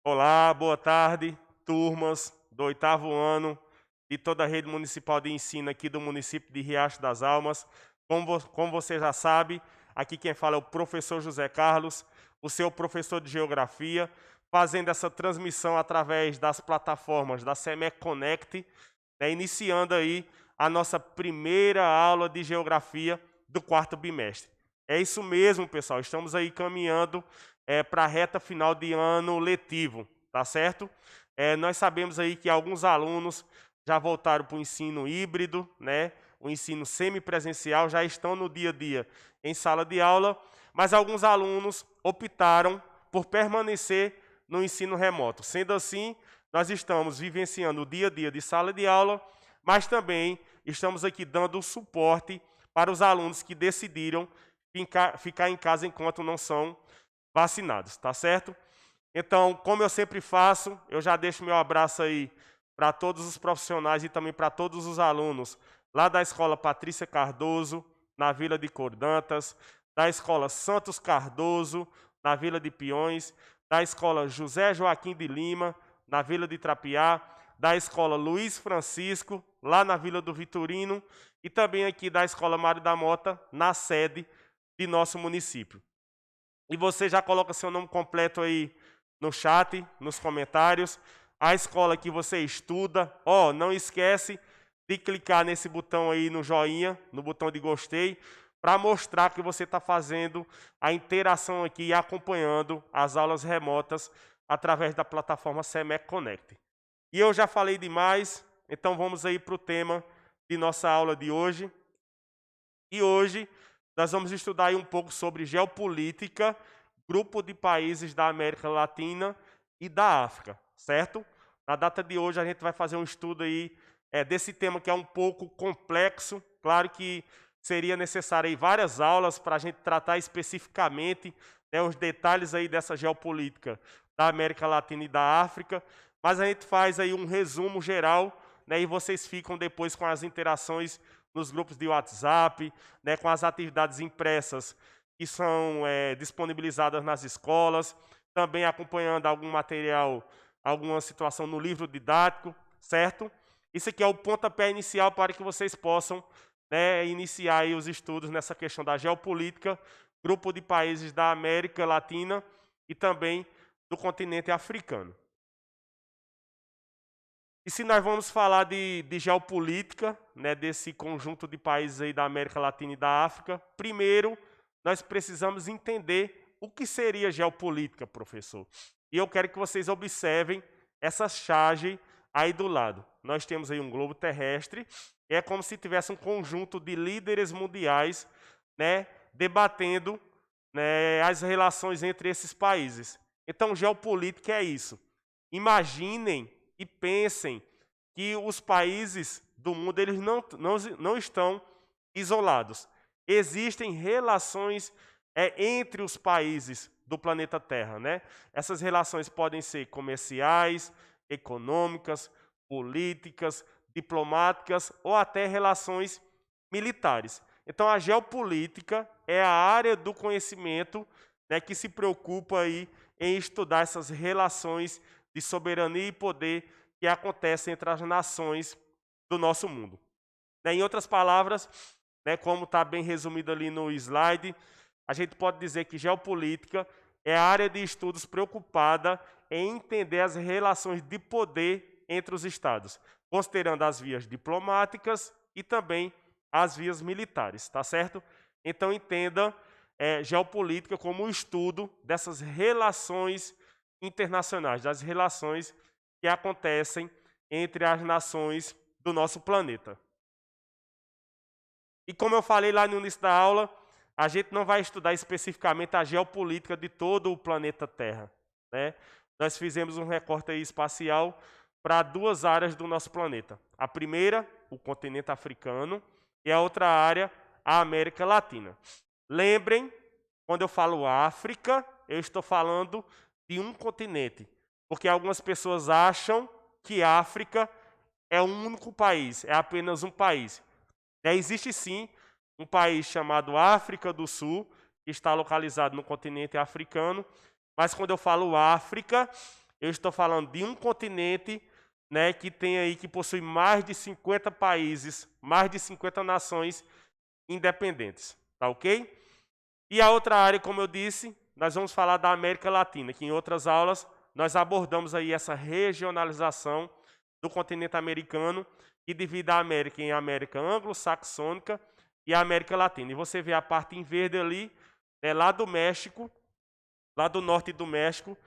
Olá, boa tarde, turmas do oitavo ano de toda a rede municipal de ensino aqui do município de Riacho das Almas. Como você já sabe, aqui quem fala é o professor José Carlos, o seu professor de Geografia, fazendo essa transmissão através das plataformas da SEMEC Connect, né, iniciando aí a nossa primeira aula de Geografia do quarto bimestre. É isso mesmo, pessoal, estamos aí caminhando para a reta final de ano letivo, tá certo? Nós sabemos aí que alguns alunos já voltaram para o ensino híbrido, né? O ensino semipresencial, já estão no dia a dia em sala de aula, mas alguns alunos optaram por permanecer no ensino remoto. Sendo assim, nós estamos vivenciando o dia a dia de sala de aula, mas também estamos aqui dando suporte para os alunos que decidiram ficar em casa enquanto não são vacinados, tá certo? Então, como eu sempre faço, eu já deixo meu abraço aí para todos os profissionais e também para todos os alunos lá da Escola Patrícia Cardoso, na Vila de Cordantas, da Escola Santos Cardoso, na Vila de Peões, da Escola José Joaquim de Lima, na Vila de Trapiá, da Escola Luiz Francisco, lá na Vila do Vitorino, e também aqui da Escola Mário da Mota, na sede de nosso município. E você já coloca seu nome completo aí no chat, nos comentários, a escola que você estuda. Não esquece de clicar nesse botão aí no joinha, no botão de gostei, para mostrar que você está fazendo a interação aqui e acompanhando as aulas remotas através da plataforma SEMEC Connect. E eu já falei demais, então vamos aí para o tema de nossa aula de hoje. E hoje nós vamos estudar aí um pouco sobre geopolítica, grupo de países da América Latina e da África, certo? Na data de hoje a gente vai fazer um estudo aí desse tema que é um pouco complexo. Claro que seria necessário aí várias aulas para a gente tratar especificamente, né, os detalhes aí dessa geopolítica da América Latina e da África, mas a gente faz aí um resumo geral, né, e vocês ficam depois com as interações nos grupos de WhatsApp, né, com as atividades impressas que são disponibilizadas nas escolas, também acompanhando algum material, alguma situação no livro didático, certo? Isso aqui é o pontapé inicial para que vocês possam, né, iniciar aí os estudos nessa questão da geopolítica, grupo de países da América Latina e também do continente africano. E se nós vamos falar de geopolítica, né, desse conjunto de países aí da América Latina e da África, primeiro nós precisamos entender o que seria geopolítica, professor. E eu quero que vocês observem essa charge aí do lado. Nós temos aí um globo terrestre, e é como se tivesse um conjunto de líderes mundiais, né, debatendo, né, as relações entre esses países. Então, geopolítica é isso. Imaginem e pensem que os países do mundo eles não estão isolados. Existem relações entre os países do planeta Terra, né? Essas relações podem ser comerciais, econômicas, políticas, diplomáticas ou até relações militares. Então, a geopolítica é a área do conhecimento, né, que se preocupa aí em estudar essas relações de soberania e poder que acontecem entre as nações do nosso mundo. Em outras palavras, né, como está bem resumido ali no slide, a gente pode dizer que geopolítica é a área de estudos preocupada em entender as relações de poder entre os estados, considerando as vias diplomáticas e também as vias militares, tá certo? Então entenda geopolítica como o estudo dessas relações internacionais, das relações que acontecem entre as nações do nosso planeta. E como eu falei lá no início da aula, a gente não vai estudar especificamente a geopolítica de todo o planeta Terra, né? Nós fizemos um recorte aí espacial para duas áreas do nosso planeta. A primeira, o continente africano, e a outra área, a América Latina. Lembrem, quando eu falo África, eu estou falando de um continente, porque algumas pessoas acham que África é um único país, é apenas um país. Existe sim um país chamado África do Sul, que está localizado no continente africano, mas quando eu falo África, Eu estou falando de um continente, né, que tem aí, que possui mais de 50 países, mais de 50 nações independentes, tá ok? E a outra área, como eu disse, nós vamos falar da América Latina, que em outras aulas nós abordamos aí essa regionalização do continente americano, que divide a América em América anglo-saxônica e a América Latina. E você vê a parte em verde ali, lá do México, lá do norte do México,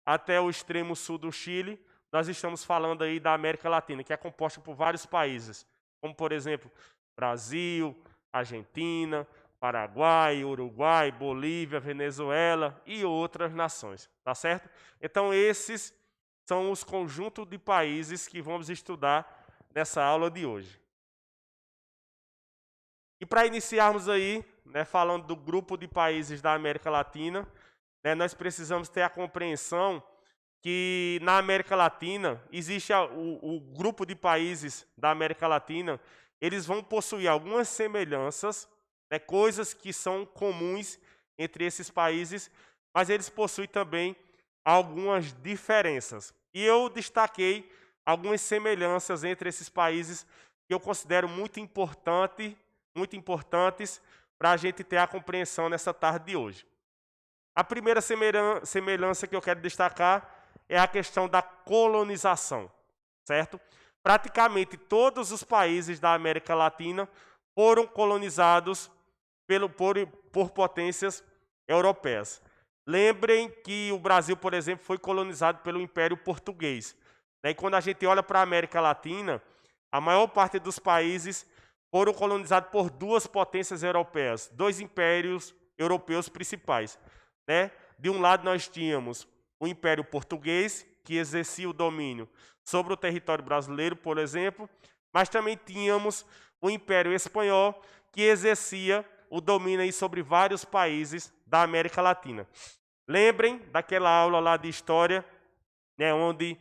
até o extremo sul do Chile, nós estamos falando aí da América Latina, que é composta por vários países, como por exemplo, Brasil, Argentina, Paraguai, Uruguai, Bolívia, Venezuela e outras nações, tá certo? Então esses são os conjuntos de países que vamos estudar nessa aula de hoje. E para iniciarmos aí, né, falando do grupo de países da América Latina, né, nós precisamos ter a compreensão que na América Latina existe o grupo de países da América Latina, eles vão possuir algumas semelhanças, né, coisas que são comuns entre esses países, mas eles possuem também algumas diferenças. E eu destaquei algumas semelhanças entre esses países que eu considero muito importantes para a gente ter a compreensão nessa tarde de hoje. A primeira semelhança que eu quero destacar é a questão da colonização, certo? Praticamente todos os países da América Latina foram colonizados por potências europeias. Lembrem que o Brasil, por exemplo, foi colonizado pelo Império Português. E quando a gente olha para a América Latina, a maior parte dos países foram colonizados por duas potências europeias, dois impérios europeus principais. De um lado nós tínhamos o Império Português, que exercia o domínio sobre o território brasileiro, por exemplo, mas também tínhamos o Império Espanhol, que exercia o domínio aí sobre vários países da América Latina. Lembrem daquela aula lá de história, né, onde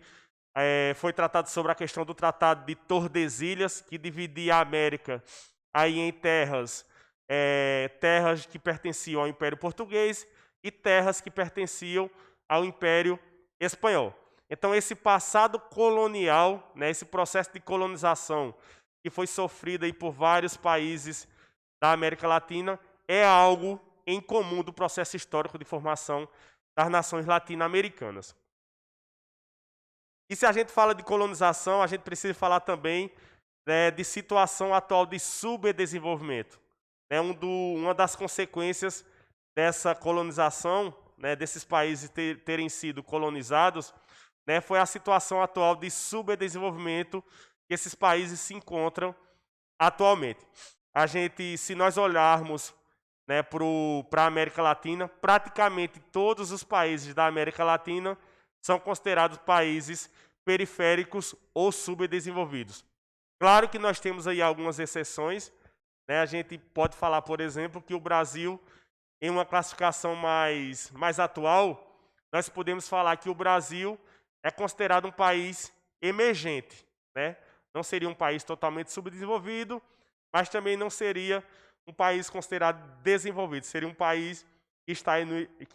foi tratado sobre a questão do Tratado de Tordesilhas, que dividia a América aí em terras que pertenciam ao Império Português e terras que pertenciam ao Império Espanhol. Então, esse passado colonial, né, esse processo de colonização que foi sofrido aí por vários países da América Latina, é algo em comum do processo histórico de formação das nações latino-americanas. E se a gente fala de colonização, a gente precisa falar também, né, de situação atual de subdesenvolvimento. Uma das consequências dessa colonização, né, desses países terem sido colonizados, né, foi a situação atual de subdesenvolvimento que esses países se encontram atualmente. Se nós olharmos, né, para a América Latina, praticamente todos os países da América Latina são considerados países periféricos ou subdesenvolvidos. Claro que nós temos aí algumas exceções, né? A gente pode falar, por exemplo, que o Brasil, em uma classificação mais atual, nós podemos falar que o Brasil é considerado um país emergente, né? Não seria um país totalmente subdesenvolvido, mas também não seria um país considerado desenvolvido. Seria um país que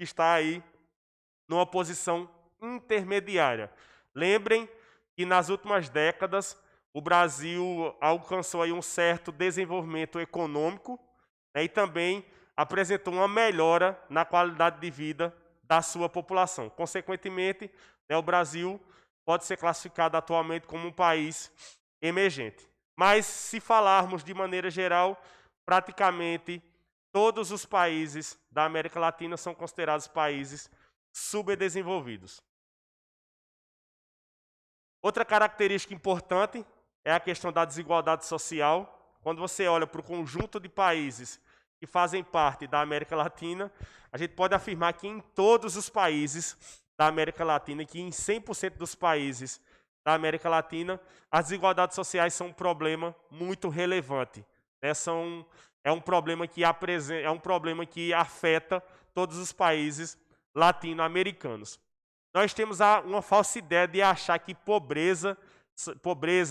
está aí numa posição intermediária. Lembrem que nas últimas décadas o Brasil alcançou aí um certo desenvolvimento econômico, né, e também apresentou uma melhora na qualidade de vida da sua população. Consequentemente, né, o Brasil pode ser classificado atualmente como um país emergente. Mas, se falarmos de maneira geral, praticamente todos os países da América Latina são considerados países subdesenvolvidos. Outra característica importante é a questão da desigualdade social. Quando você olha para o conjunto de países que fazem parte da América Latina, a gente pode afirmar que em todos os países da América Latina, que em 100% dos países da América Latina, as desigualdades sociais são um problema muito relevante. Né? É um problema que afeta todos os países latino-americanos. Nós temos uma falsa ideia de achar que pobreza,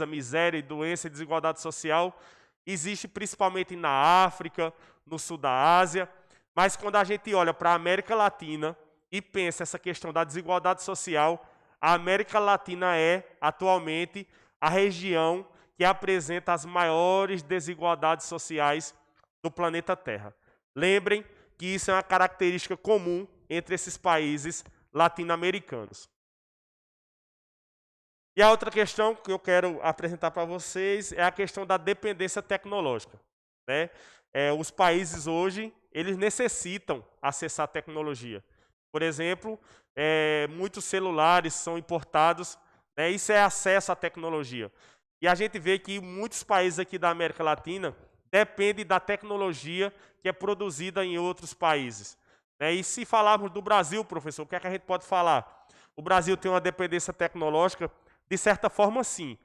miséria, doença e desigualdade social existe principalmente na África, no sul da Ásia, mas quando a gente olha para a América Latina e pensa essa questão da desigualdade social, a América Latina é, atualmente, a região que apresenta as maiores desigualdades sociais do planeta Terra. Lembrem que isso é uma característica comum entre esses países latino-americanos. E a outra questão que eu quero apresentar para vocês é a questão da dependência tecnológica, né? Os países hoje, eles necessitam acessar a tecnologia. Por exemplo, muitos celulares são importados, né? Isso é acesso à tecnologia. E a gente vê que muitos países aqui da América Latina dependem da tecnologia que é produzida em outros países, né? E se falarmos do Brasil, professor, o que é que a gente pode falar? O Brasil tem uma dependência tecnológica, de certa forma, sim.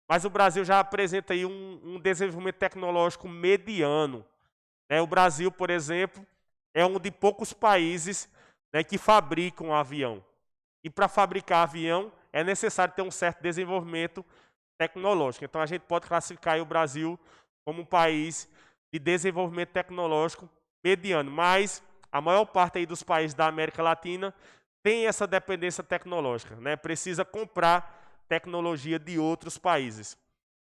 Mas o Brasil já apresenta aí um desenvolvimento tecnológico mediano. O Brasil, por exemplo, é um de poucos países, né, que fabricam avião. E para fabricar avião é necessário ter um certo desenvolvimento tecnológico. Então a gente pode classificar aí o Brasil como um país de desenvolvimento tecnológico mediano. Mas a maior parte aí dos países da América Latina tem essa dependência tecnológica, né? Precisa comprar tecnologia de outros países.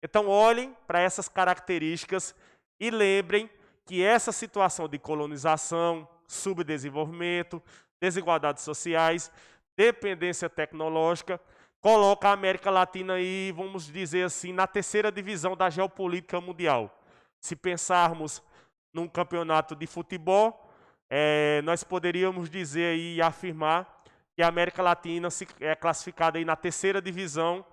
Então olhem para essas características e lembrem que essa situação de colonização, subdesenvolvimento, desigualdades sociais, dependência tecnológica, coloca a América Latina aí, vamos dizer assim, na terceira divisão da geopolítica mundial. Se pensarmos num campeonato de futebol, nós poderíamos dizer e afirmar que a América Latina é classificada aí na terceira divisão,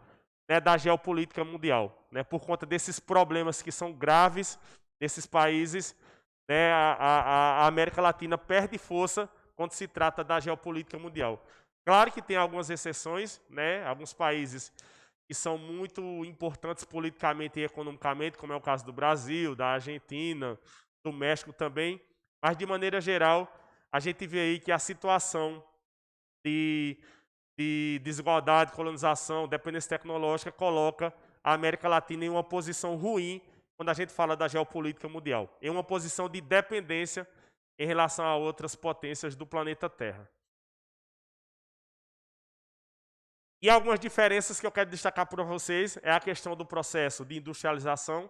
né, da geopolítica mundial, né, por conta desses problemas que são graves nesses países, né, a América Latina perde força quando se trata da geopolítica mundial. Claro que tem algumas exceções, né, alguns países que são muito importantes politicamente e economicamente, como é o caso do Brasil, da Argentina, do México também, mas de maneira geral, a gente vê aí que a situação de desigualdade, colonização, dependência tecnológica, coloca a América Latina em uma posição ruim quando a gente fala da geopolítica mundial, em uma posição de dependência em relação a outras potências do planeta Terra. E algumas diferenças que eu quero destacar para vocês é a questão do processo de industrialização.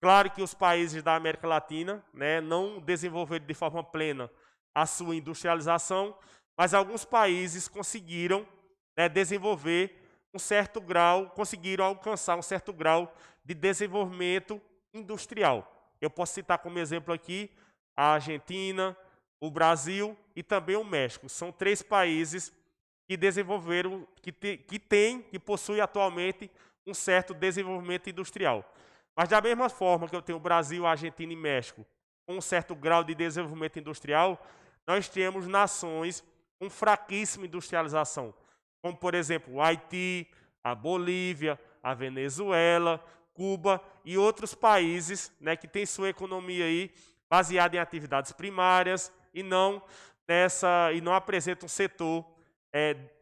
Claro que os países da América Latina, né, não desenvolveram de forma plena a sua industrialização, mas alguns países conseguiram, né, desenvolver um certo grau, conseguiram alcançar um certo grau de desenvolvimento industrial. Eu posso citar como exemplo aqui a Argentina, o Brasil e também o México. São 3 países que desenvolveram, que possuem atualmente um certo desenvolvimento industrial. Mas da mesma forma que eu tenho o Brasil, a Argentina e México com um certo grau de desenvolvimento industrial, nós temos nações com fraquíssima industrialização, como por exemplo o Haiti, a Bolívia, a Venezuela, Cuba e outros países, né, que têm sua economia aí baseada em atividades primárias e não apresentam um setor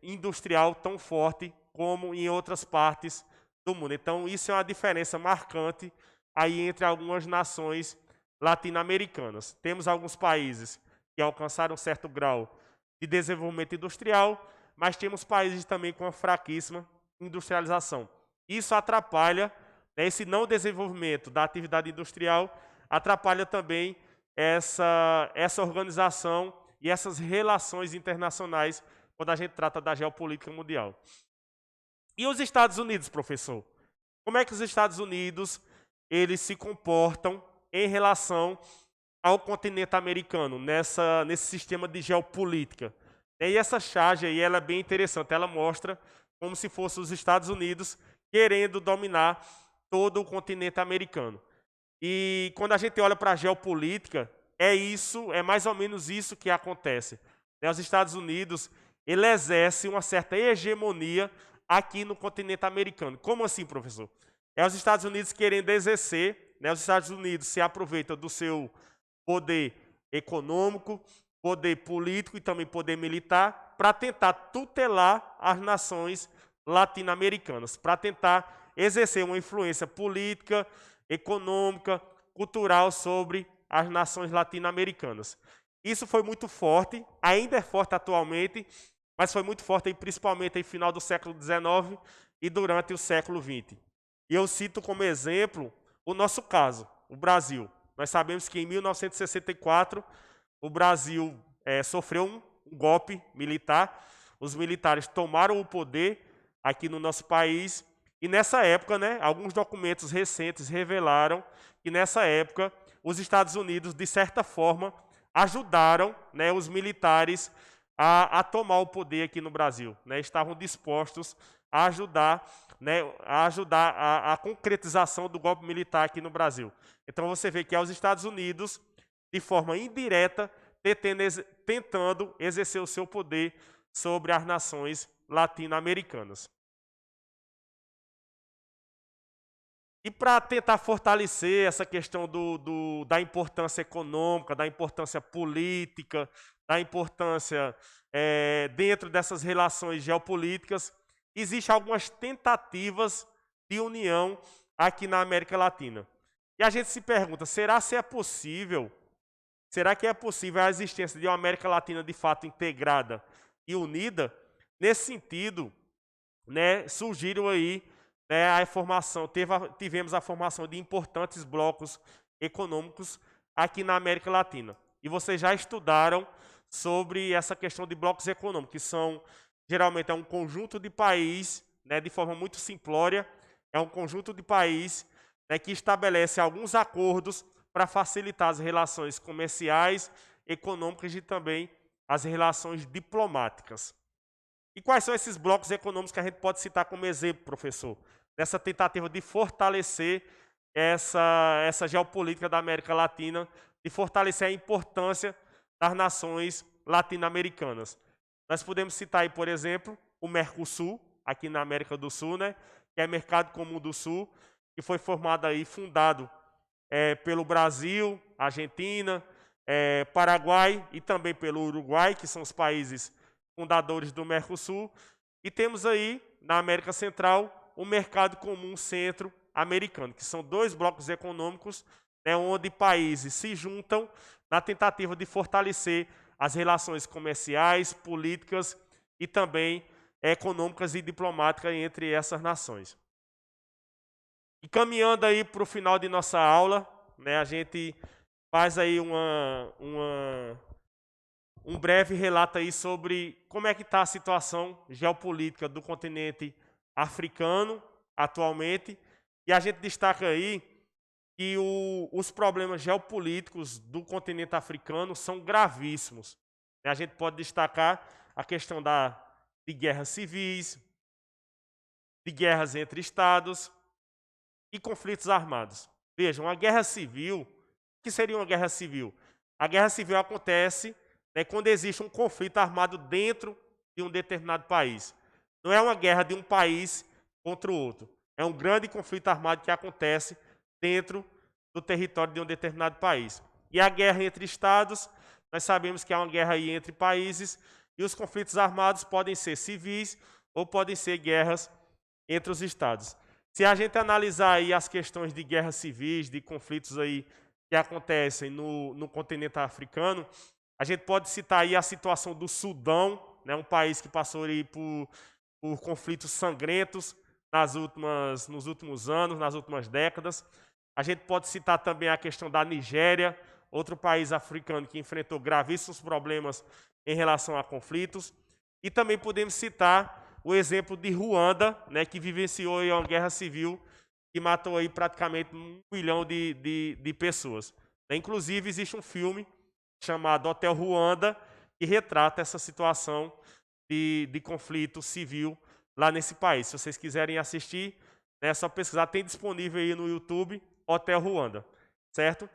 industrial tão forte como em outras partes do mundo. Então isso é uma diferença marcante aí entre algumas nações latino-americanas. Temos alguns países que alcançaram um certo grau de desenvolvimento industrial, mas temos países também com uma fraquíssima industrialização. Isso atrapalha, né, esse não desenvolvimento da atividade industrial, atrapalha também essa organização e essas relações internacionais quando a gente trata da geopolítica mundial. E os Estados Unidos, professor? Como é que os Estados Unidos eles se comportam em relação ao continente americano, nesse sistema de geopolítica? E essa charge aí ela é bem interessante, ela mostra como se fossem os Estados Unidos querendo dominar todo o continente americano. E quando a gente olha para a geopolítica, é mais ou menos isso que acontece. Os Estados Unidos ele exerce uma certa hegemonia aqui no continente americano. Como assim, professor? Os Estados Unidos querendo exercer, né, os Estados Unidos se aproveitam do seu poder econômico, poder político e também poder militar para tentar tutelar as nações latino-americanas, para tentar exercer uma influência política, econômica, cultural sobre as nações latino-americanas. Isso foi muito forte, ainda é forte atualmente, mas foi muito forte aí, principalmente no final do século XIX e durante o século XX. E eu cito como exemplo o nosso caso, o Brasil. Nós sabemos que em 1964 o Brasil sofreu um golpe militar, os militares tomaram o poder aqui no nosso país, e nessa época, né, alguns documentos recentes revelaram que nessa época os Estados Unidos, de certa forma, ajudaram, né, os militares a tomar o poder aqui no Brasil. Né, estavam dispostos a ajudar, né, a concretização do golpe militar aqui no Brasil. Então você vê que é os Estados Unidos, de forma indireta, tentando exercer o seu poder sobre as nações latino-americanas. E para tentar fortalecer essa questão da importância econômica, da importância política, da importância dentro dessas relações geopolíticas, existem algumas tentativas de união aqui na América Latina. E a gente se pergunta, será que é possível a existência de uma América Latina de fato integrada e unida? Nesse sentido, né, surgiram aí tivemos a formação de importantes blocos econômicos aqui na América Latina. E vocês já estudaram sobre essa questão de blocos econômicos, que são, geralmente, um conjunto de países, né, de forma muito simplória, é um conjunto de países, né, que estabelece alguns acordos para facilitar as relações comerciais, econômicas e também as relações diplomáticas. E quais são esses blocos econômicos que a gente pode citar como exemplo, professor? Nessa tentativa de fortalecer essa geopolítica da América Latina, de fortalecer a importância das nações latino-americanas. Nós podemos citar aí, por exemplo, o Mercosul, aqui na América do Sul, né, que é Mercado Comum do Sul, que foi fundado pelo Brasil, Argentina, Paraguai e também pelo Uruguai, que são os países fundadores do Mercosul. E temos aí, na América Central, o Mercado Comum Centro-Americano, que são dois blocos econômicos, né, onde países se juntam na tentativa de fortalecer as relações comerciais, políticas e também econômicas e diplomáticas entre essas nações. E caminhando aí para o final de nossa aula, né, a gente faz aí um breve relato aí sobre como é que está a situação geopolítica do continente africano atualmente, e a gente destaca aí que os problemas geopolíticos do continente africano são gravíssimos. A gente pode destacar a questão de guerras civis, de guerras entre estados e conflitos armados. Vejam, a guerra civil, o que seria uma guerra civil? A guerra civil acontece, né, quando existe um conflito armado dentro de um determinado país. Não é uma guerra de um país contra o outro. É um grande conflito armado que acontece dentro do território de um determinado país. E a guerra entre estados, nós sabemos que é uma guerra aí entre países, e os conflitos armados podem ser civis ou podem ser guerras entre os estados. Se a gente analisar aí as questões de guerras civis, de conflitos aí que acontecem no continente africano, a gente pode citar aí a situação do Sudão, né, um país que passou aí por conflitos sangrentos nos últimos anos, nas últimas décadas. A gente pode citar também a questão da Nigéria, outro país africano que enfrentou gravíssimos problemas em relação a conflitos. E também podemos citar o exemplo de Ruanda, né, que vivenciou aí uma guerra civil que matou aí praticamente 1 milhão de pessoas. Inclusive, existe um filme chamado Hotel Ruanda, que retrata essa situação de conflito civil lá nesse país. Se vocês quiserem assistir, é só pesquisar, tem disponível aí no YouTube, Hotel Ruanda, certo?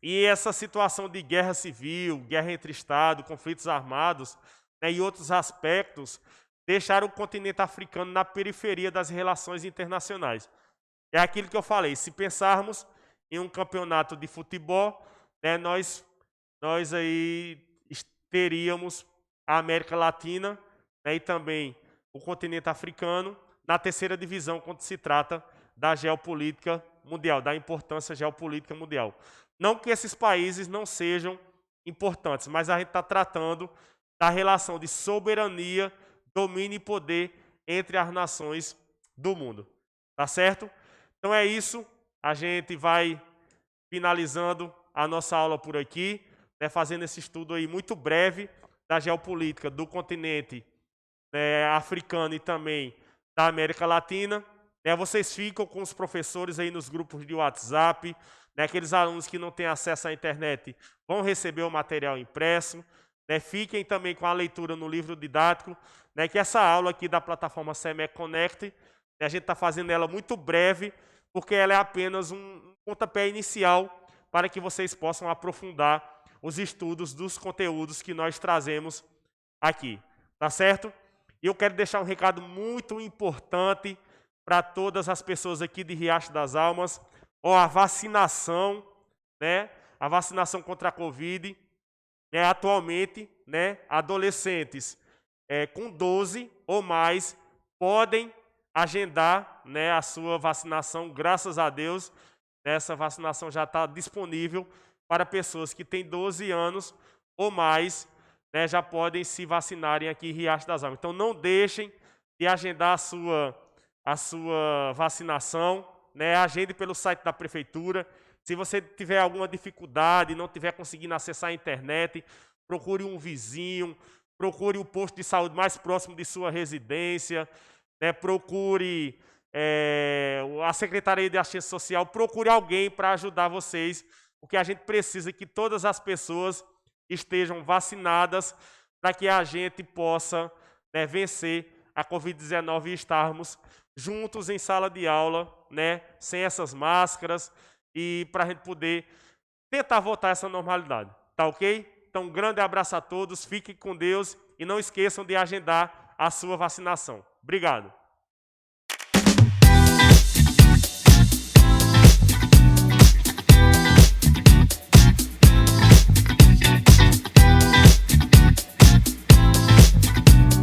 E essa situação de guerra civil, guerra entre Estados, conflitos armados, né, e outros aspectos, deixaram o continente africano na periferia das relações internacionais. É aquilo que eu falei, se pensarmos em um campeonato de futebol, né, nós aí teríamos a América Latina, né, e também o continente africano na terceira divisão quando se trata da geopolítica mundial, da importância geopolítica mundial. Não que esses países não sejam importantes, mas a gente está tratando da relação de soberania, domínio e poder entre as nações do mundo. Tá certo? Então é isso. A gente vai finalizando a nossa aula por aqui, né, fazendo esse estudo aí muito breve da geopolítica do continente africano e também da América Latina. Vocês ficam com os professores aí nos grupos de WhatsApp, aqueles alunos que não têm acesso à internet vão receber o material impresso. Fiquem também com a leitura no livro didático, que essa aula aqui da plataforma CEMEC Connect, a gente está fazendo ela muito breve, porque ela é apenas um pontapé inicial para que vocês possam aprofundar os estudos dos conteúdos que nós trazemos aqui, tá certo? E eu quero deixar um recado muito importante para todas as pessoas aqui de Riacho das Almas. A vacinação, a vacinação contra a Covid, atualmente, adolescentes com 12 ou mais podem agendar a sua vacinação, graças a Deus. Essa vacinação já está disponível para pessoas que têm 12 anos ou mais, já podem se vacinarem aqui em Riacho das Almas. Então não deixem de agendar a sua vacinação, agende pelo site da prefeitura. Se você tiver alguma dificuldade, não estiver conseguindo acessar a internet, procure um vizinho, procure o posto de saúde mais próximo de sua residência, procure a Secretaria de Assistência Social, procure alguém para ajudar vocês, porque a gente precisa que todas as pessoas estejam vacinadas para que a gente possa vencer a Covid-19 e estarmos juntos em sala de aula, sem essas máscaras, e para a gente poder tentar voltar a essa normalidade. Tá ok? Então, um grande abraço a todos, fiquem com Deus e não esqueçam de agendar a sua vacinação. Obrigado.